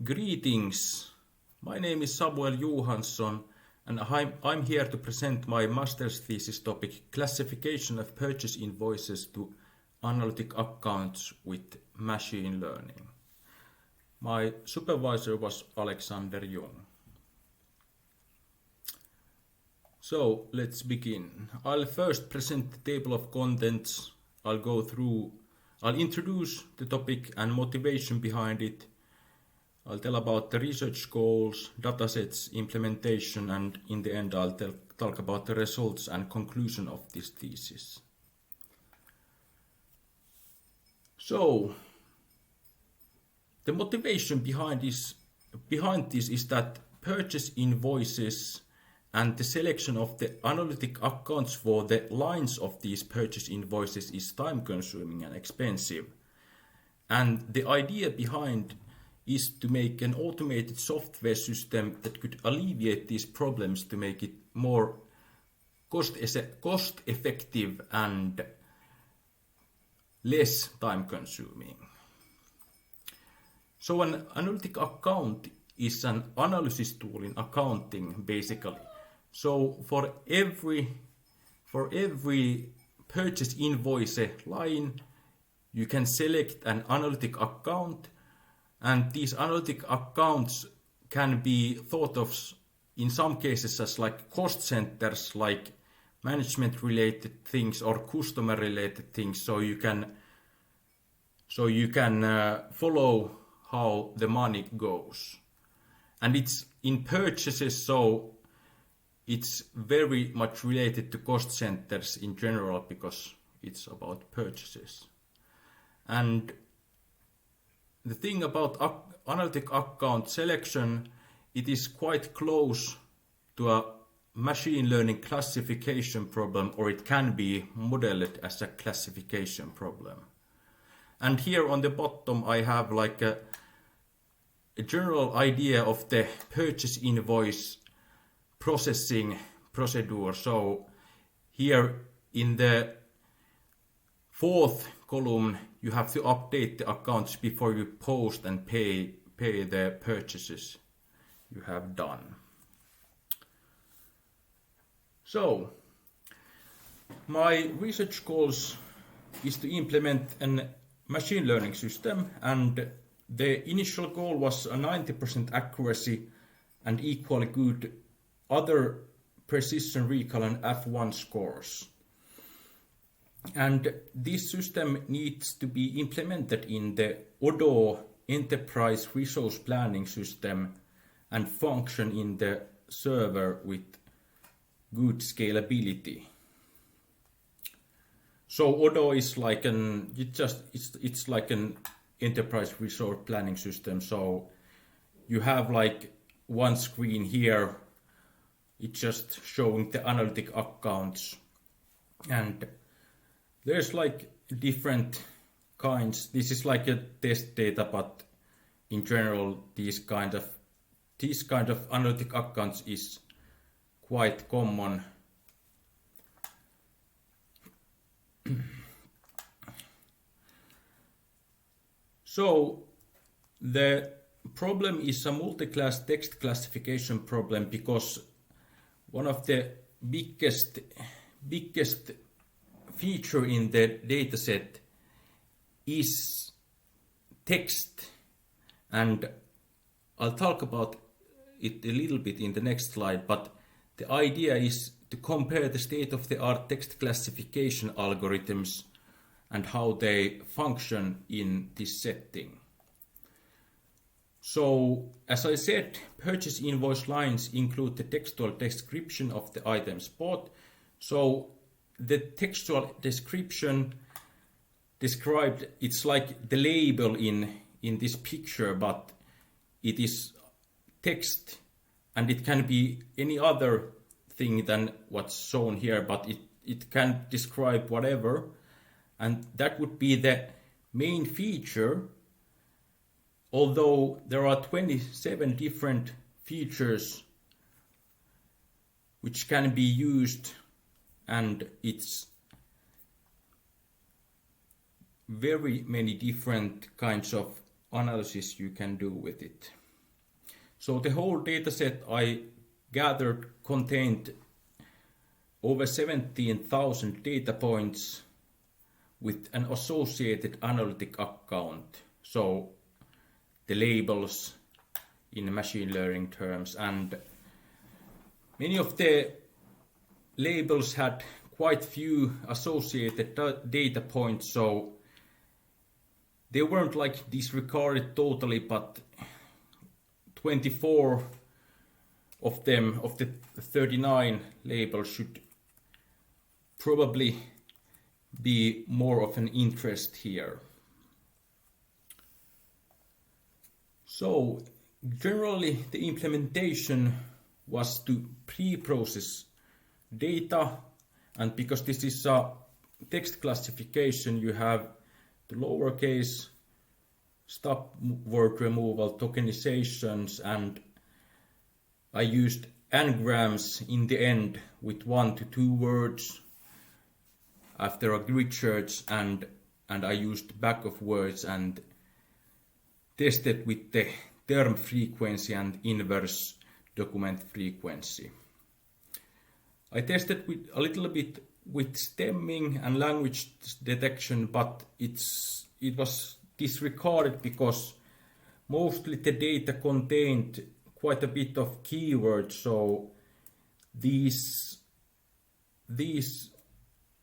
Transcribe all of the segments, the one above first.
Greetings, my name is Samuel Johansson and I'm here to present my master's thesis topic Classification of Purchase Invoices to Analytic Accounts with Machine Learning. My supervisor was Alexander Jung. So let's begin. I'll first present the table of contents. I'll introduce the topic and motivation behind it. I'll tell about the research goals, datasets, implementation, and in the end I'll talk about the results and conclusion of this thesis. So, the motivation behind this is that purchase invoices and the selection of the analytic accounts for the lines of these purchase invoices is time consuming and expensive. And the idea behind is to make an automated software system that could alleviate these problems to make it more cost-effective and less time-consuming. So an analytic account is an analysis tool in accounting, basically. So for every purchase invoice line, you can select an analytic account. And these analytic accounts can be thought of in some cases as like cost centers, like management related things or customer related things. So you can follow how the money goes. And it's in purchases, so it's very much related to cost centers in general because it's about purchases. And the thing about analytic account selection, it is quite close to a machine learning classification problem, or it can be modeled as a classification problem. And here on the bottom I have like a general idea of the purchase invoice processing procedure. So here in the fourth column you have to update the accounts before you post and pay the purchases you have done. So my research goals is to implement a machine learning system, and the initial goal was a 90% accuracy and equally good other precision recall and F1 scores. And this system needs to be implemented in the Odoo enterprise resource planning system and function in the server with good scalability. So Odoo is like it's like an enterprise resource planning system. So you have like one screen here. It's just showing the analytic accounts, and there's like different kinds. This is like a test data, but in general, these kind of analytic accounts is quite common. So the problem is a multi-class text classification problem because one of the biggest feature in the dataset is text, and I'll talk about it a little bit in the next slide, but the idea is to compare the state-of-the-art text classification algorithms and how they function in this setting. So, as I said, purchase invoice lines include the textual description of the items bought. So the textual description described, it's like the label in this picture, but it is text, and it can be any other thing than what's shown here, but it can describe whatever, and that would be the main feature, although there are 27 different features which can be used, and it's very many different kinds of analysis you can do with it. So the whole dataset I gathered contained over 17,000 data points with an associated analytic account. So the labels in machine learning terms, and many of the labels had quite few associated data points, so they weren't like disregarded totally, but 24 of them, of the 39 labels, should probably be more of an interest here. So generally the implementation was to pre-process data, and because this is a text classification, you have the lowercase, stop word removal, tokenizations, and I used n-grams in the end with 1 to 2 words after a grid search, and I used back of words and tested with the term frequency and inverse document frequency. I tested with a little bit with stemming and language detection, but it was disregarded because mostly the data contained quite a bit of keywords, so these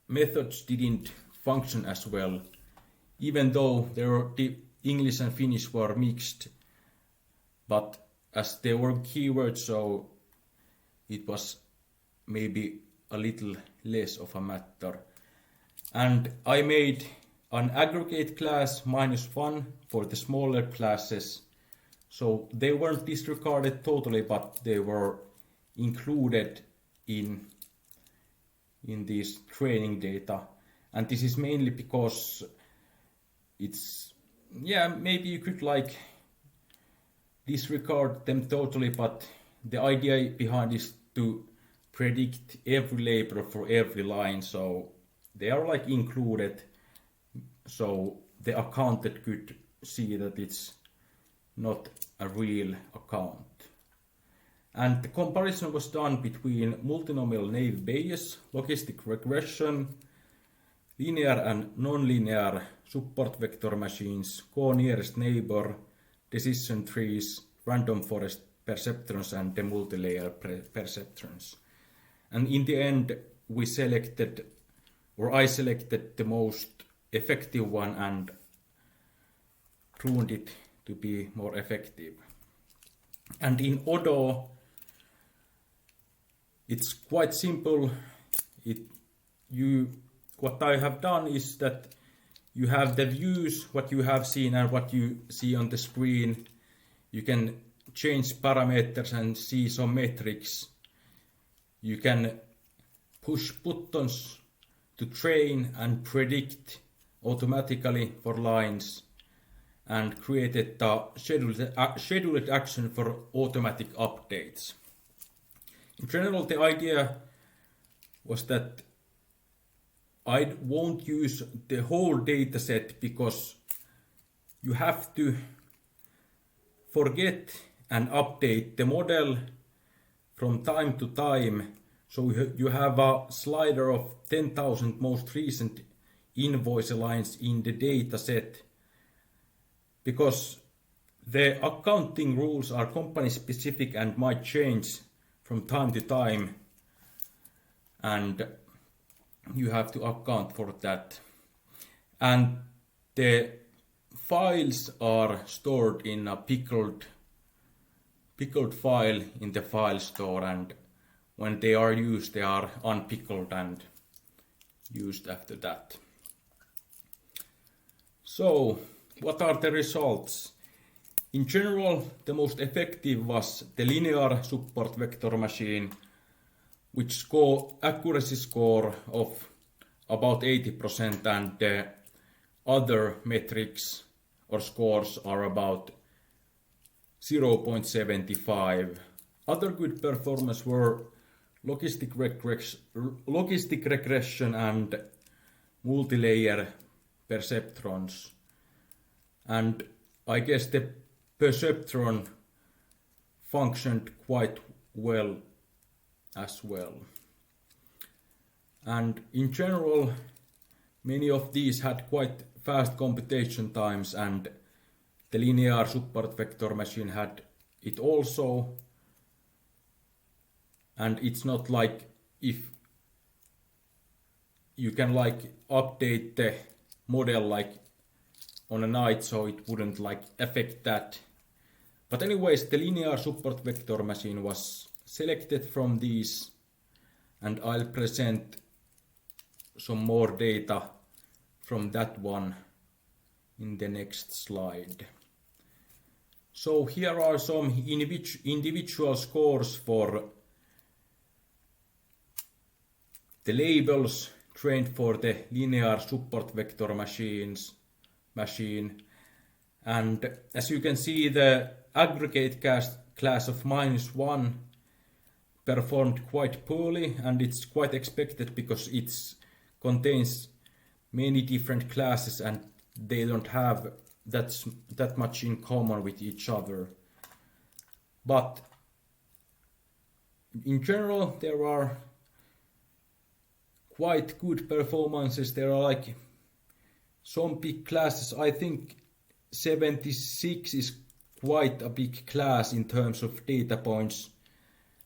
methods didn't function as well, even though the English and Finnish were mixed, but as they were keywords, so it was maybe a little less of a matter. And I made an aggregate class -1 for the smaller classes, so they weren't disregarded totally, but they were included in this training data. And this is mainly because it's, yeah, maybe you could like disregard them totally, but the idea behind is to predict every label for every line, so they are like included, so the accountant could see that it's not a real account. And the comparison was done between multinomial naive Bayes, logistic regression, linear and non-linear support vector machines, co-nearest neighbor, decision trees, random forest perceptrons, and the multilayer perceptrons. And in the end, I selected the most effective one and tuned it to be more effective. And in Odoo, it's quite simple. What I have done is that you have the views, what you have seen and what you see on the screen. You can change parameters and see some metrics. You can push buttons to train and predict automatically for lines, and created the scheduled action for automatic updates. In general, the idea was that I won't use the whole data set because you have to forget and update the model from time to time. So you have a slider of 10,000 most recent invoice lines in the data set, because the accounting rules are company specific and might change from time to time, and you have to account for that. And the files are stored in a pickled file in the file store, and when they are used, they are unpickled and used after that. So, what are the results? In general, the most effective was the linear support vector machine, which accuracy score of about 80%, and the other metrics or scores are about 0.75. Other good performance were logistic regression and multilayer perceptrons. And I guess the perceptron functioned quite well as well. And in general, many of these had quite fast computation times, and the linear support vector machine had it also. And it's not like if you can like update the model like on a night, so it wouldn't like affect that. But anyways, the linear support vector machine was selected from these, and I'll present some more data from that one in the next slide. So here are some individual scores for the labels trained for the linear support vector machine. And as you can see, the aggregate class of -1 performed quite poorly, and it's quite expected because it contains many different classes and they don't have that much in common with each other. But in general, there are quite good performances. There are like some big classes. I think 76 is quite a big class in terms of data points,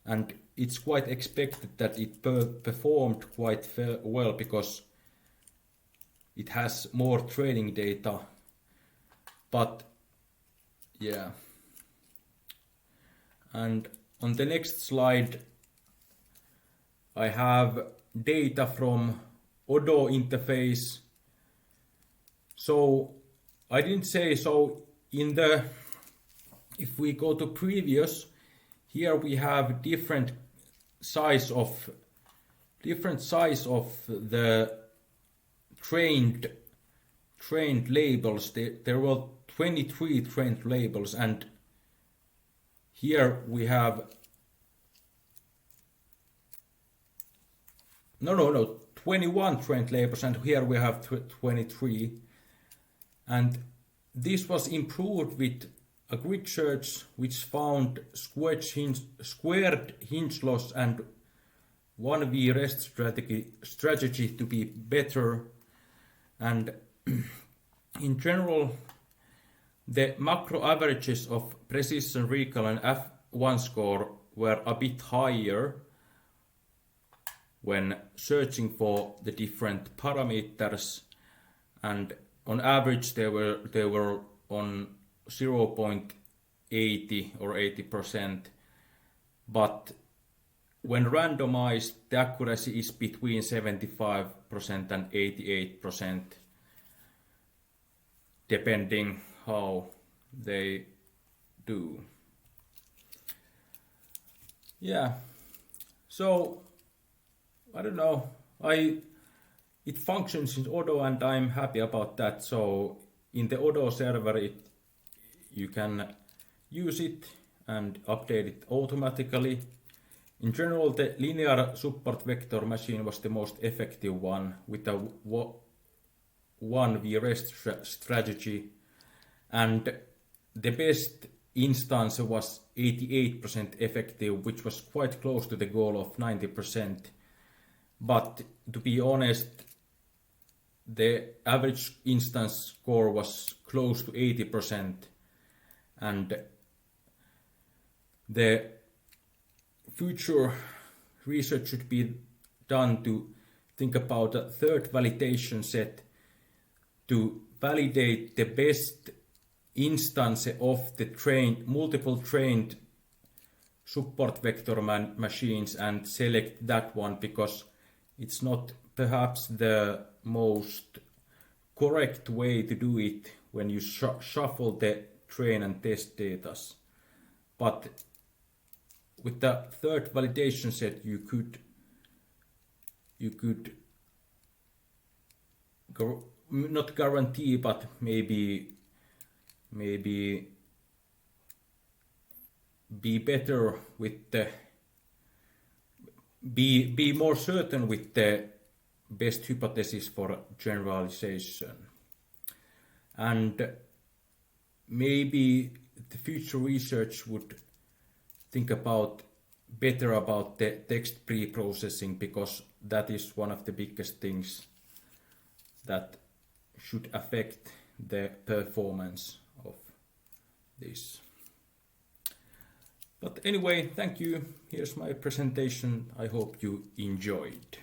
and it's quite expected that it performed quite well because it has more training data. But yeah, and on the next slide I have data from Odoo interface. So I didn't say so if we go to previous, here we have different size of the trained labels. There were 23 trained labels, and here we have 21 trained labels, and here we have 23. And this was improved with a grid search which found squared hinge loss and 1V rest strategy to be better. And in general, the macro averages of precision recall and F1 score were a bit higher when searching for the different parameters, and on average they were on 0.80 or 80%, but when randomized the accuracy is between 75% and 88%, depending how they do. Yeah, so I don't know, it functions in Odoo and I'm happy about that. So in the Odoo server you can use it and update it automatically. In general, the linear support vector machine was the most effective one with a 1V rest strategy, and the best instance was 88% effective, which was quite close to the goal of 90%. But to be honest, the average instance score was close to 80%, and the future research should be done to think about a third validation set to validate the best instance of the multiple trained support vector machines and select that one, because it's not perhaps the most correct way to do it when you shuffle the train and test data. But with the third validation set, you could not guarantee, but maybe be better with the be more certain with the best hypothesis for generalization. And maybe the future research would think about better about the text pre-processing, because that is one of the biggest things that should affect the performance of this. But anyway, thank you. Here's my presentation. I hope you enjoyed.